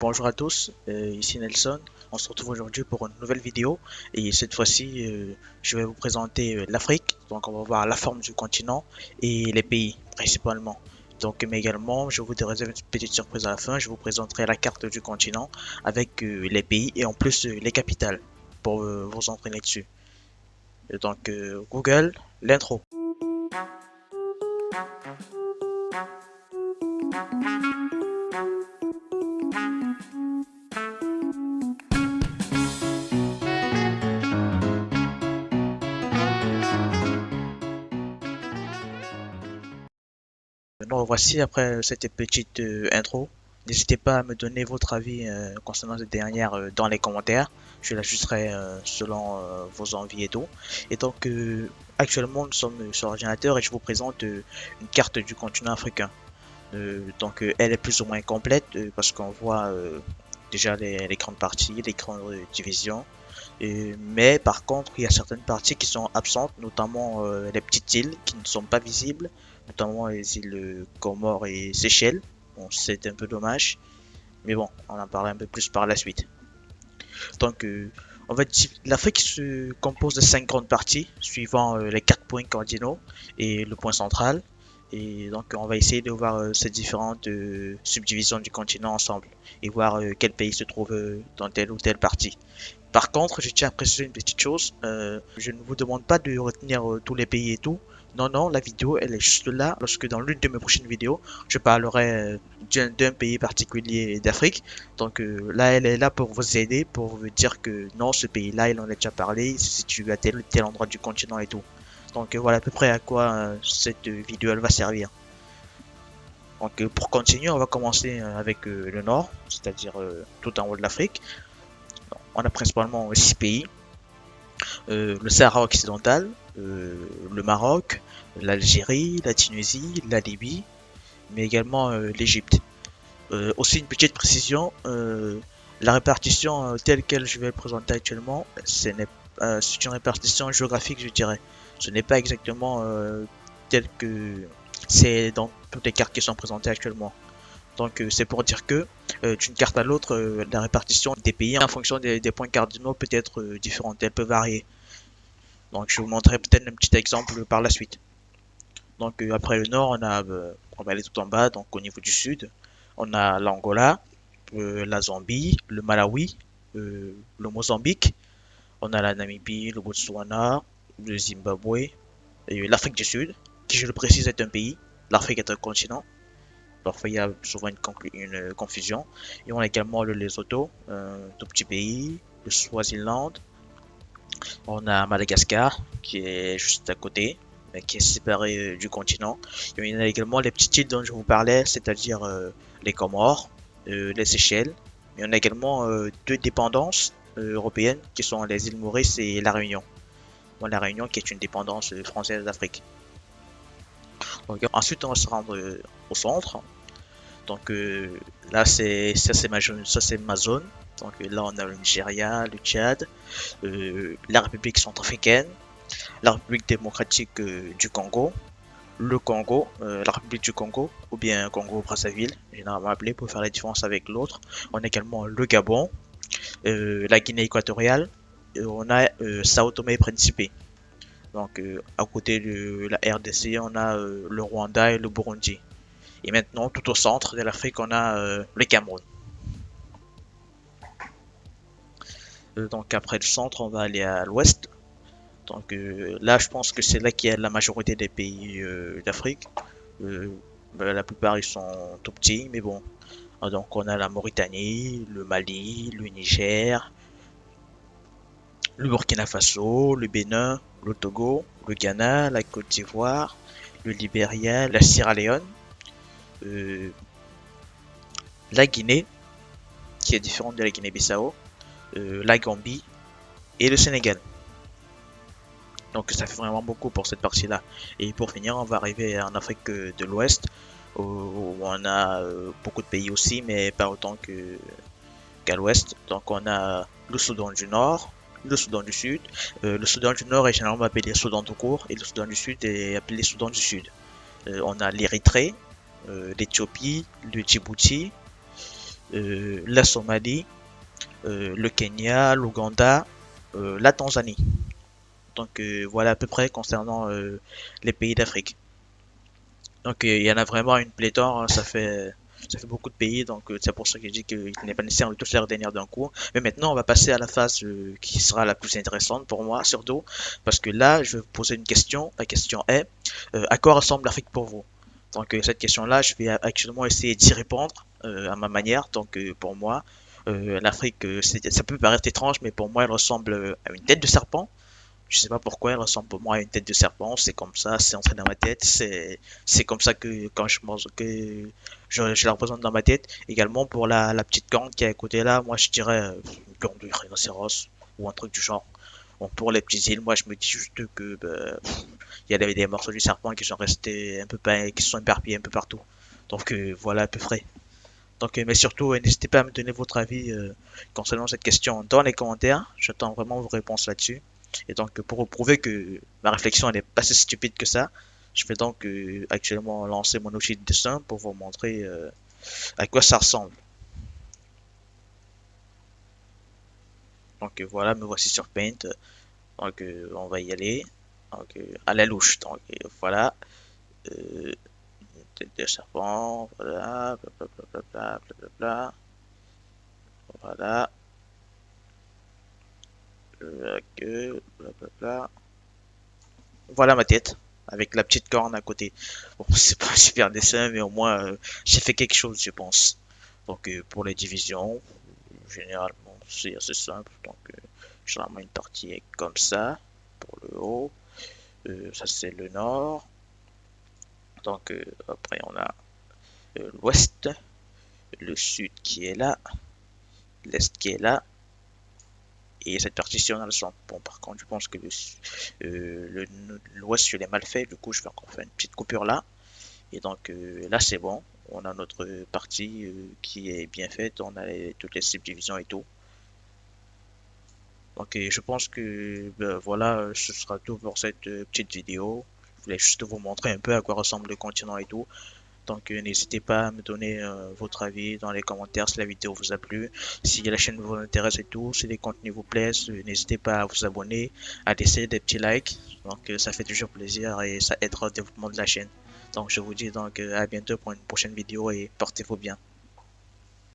Bonjour à tous, ici Nelson. On se retrouve aujourd'hui pour une nouvelle vidéo et cette fois-ci, je vais vous présenter l'Afrique. Donc, on va voir la forme du continent et les pays principalement. Donc, mais également, je vous réserve une petite surprise à la fin. Je vous présenterai la carte du continent avec les pays et en plus les capitales pour vous entraîner dessus. Donc, Google, l'intro. Nous revoici après cette petite intro. N'hésitez pas à me donner votre avis concernant cette dernière dans les commentaires. Je l'ajusterai selon vos envies et tout. Et donc, actuellement, nous sommes sur l'ordinateur et je vous présente une carte du continent africain. Donc, elle est plus ou moins complète parce qu'on voit déjà les grandes parties, les grandes divisions. Mais par contre, il y a certaines parties qui sont absentes, notamment les petites îles qui ne sont pas visibles, notamment les îles Comores et Seychelles. Bon, c'est un peu dommage, mais bon, on en parlera un peu plus par la suite. Donc, en fait, l'Afrique se compose de 5 grandes parties, suivant les 4 points cardinaux et le point central. Et donc, on va essayer de voir ces différentes subdivisions du continent ensemble et voir quel pays se trouve dans telle ou telle partie. Par contre, je tiens à préciser une petite chose. Je ne vous demande pas de retenir tous les pays et tout. Non, non, la vidéo, elle est juste là lorsque dans l'une de mes prochaines vidéos, je parlerai d'un pays particulier d'Afrique. Donc là, elle est là pour vous aider, pour vous dire que non, ce pays-là, il en a déjà parlé, il se situe à tel ou tel endroit du continent et tout. Donc voilà à peu près à quoi cette vidéo elle va servir. Donc pour continuer, on va commencer avec le nord, c'est-à-dire tout en haut de l'Afrique. On a principalement 6 pays. Le Sahara occidental, le Maroc, l'Algérie, la Tunisie, la Libye, mais également l'Égypte. Aussi une petite précision, la répartition telle qu'elle je vais le présenter actuellement, c'est une répartition géographique je dirais. Ce n'est pas exactement tel que c'est dans toutes les cartes qui sont présentées actuellement. Donc c'est pour dire que d'une carte à l'autre, la répartition des pays en fonction des points cardinaux peut être différente, elle peut varier. Donc je vous montrerai peut-être un petit exemple par la suite. Donc après le nord, on va aller tout en bas, donc au niveau du sud, on a l'Angola, la Zambie, le Malawi, le Mozambique, on a la Namibie, le Botswana, le Zimbabwe, et l'Afrique du Sud, qui je le précise est un pays, l'Afrique est un continent. Parfois il y a souvent une confusion. Et on a également le Lesotho, un tout petit pays, le Swaziland, on a Madagascar qui est juste à côté, mais qui est séparé du continent. Il y en a également les petites îles dont je vous parlais, c'est-à-dire les Comores, les Seychelles. Il y en a également deux dépendances européennes qui sont les îles Maurice et la Réunion. Bon, la Réunion qui est une dépendance française d'Afrique. Donc, ensuite, on va se rendre au centre. Donc là, ça c'est ma zone. Donc là, on a le Nigeria, le Tchad, la République centrafricaine, la République démocratique du Congo, le Congo, la République du Congo, ou bien Congo-Brazzaville, généralement appelé pour faire la différence avec l'autre. On a également le Gabon, la Guinée équatoriale, et on a Sao Tomé et Principe. Donc à côté de la RDC, on a le Rwanda et le Burundi. Et maintenant, tout au centre de l'Afrique, on a le Cameroun. Donc après le centre, on va aller à l'ouest. Donc là, je pense que c'est là qu'il y a la majorité des pays d'Afrique. Euh, la plupart, ils sont tout petits, mais bon. Donc on a la Mauritanie, le Mali, le Niger, le Burkina Faso, le Bénin, le Togo, le Ghana, la Côte d'Ivoire, le Libéria, la Sierra Leone, euh, la Guinée, qui est différente de la Guinée-Bissau, la Gambie et le Sénégal. Donc ça fait vraiment beaucoup pour cette partie-là. Et pour finir, on va arriver en Afrique de l'Ouest, où on a beaucoup de pays aussi, mais pas autant qu'à l'Ouest. Donc on a le Soudan du Nord, le Soudan du Sud. Le Soudan du Nord est généralement appelé Soudan tout court, et le Soudan du Sud est appelé Soudan du Sud. On a l'Érythrée, l'Éthiopie, le Djibouti, la Somalie, le Kenya, l'Ouganda, la Tanzanie. Donc voilà à peu près concernant les pays d'Afrique. Donc il y en a vraiment une pléthore, hein, ça fait beaucoup de pays, donc c'est pour ça que je dis qu'il n'est pas nécessaire de tous les retenir d'un coup. Mais maintenant on va passer à la phase qui sera la plus intéressante pour moi, surtout, parce que là je vais vous poser une question. La question est, à quoi ressemble l'Afrique pour vous? Donc cette question-là, je vais actuellement essayer d'y répondre à ma manière. Donc pour moi, l'Afrique, ça peut paraître étrange, mais pour moi elle ressemble à une tête de serpent. Je sais pas pourquoi elle ressemble pour moi à une tête de serpent, c'est comme ça, c'est entré dans ma tête, c'est comme ça que quand je mange que je la représente dans ma tête. Également pour la petite corne qui est à côté là, moi je dirais une corne de rhinocéros ou un truc du genre. Bon, pour les petites îles, moi je me dis juste que il y a des morceaux du serpent qui sont restés un peu qui sont éparpillés un peu partout. Donc voilà à peu près. Donc mais surtout n'hésitez pas à me donner votre avis concernant cette question dans les commentaires. J'attends vraiment vos réponses là-dessus. Et donc, pour vous prouver que ma réflexion n'est pas si stupide que ça, je vais donc actuellement lancer mon outil de dessin pour vous montrer à quoi ça ressemble. Donc voilà, me voici sur Paint. Donc on va y aller. Donc à la louche. Donc voilà, euh, tête de serpent, voilà, blablabla, blablabla, voilà, la queue, blablabla. Voilà ma tête, avec la petite corne à côté. Bon, c'est pas un super dessin, mais au moins j'ai fait quelque chose, je pense. Donc pour les divisions, généralement c'est assez simple. Donc généralement une partie est comme ça pour le haut. Ça c'est le nord. Donc après on a l'ouest, le sud qui est là, l'est qui est là. Et cette partition dans le centre. Bon, par contre, je pense que l'ouest, je l'ai mal fait. Du coup, je vais encore faire une petite coupure là. Et donc là, c'est bon. On a notre partie qui est bien faite. On a toutes les subdivisions et tout. Donc je pense que ben, voilà, ce sera tout pour cette petite vidéo. Je voulais juste vous montrer un peu à quoi ressemble le continent et tout. Donc n'hésitez pas à me donner votre avis dans les commentaires si la vidéo vous a plu. Si la chaîne vous intéresse et tout, si les contenus vous plaisent, n'hésitez pas à vous abonner, à laisser des petits likes. Donc ça fait toujours plaisir et ça aidera au développement de la chaîne. Donc je vous dis donc à bientôt pour une prochaine vidéo et portez-vous bien.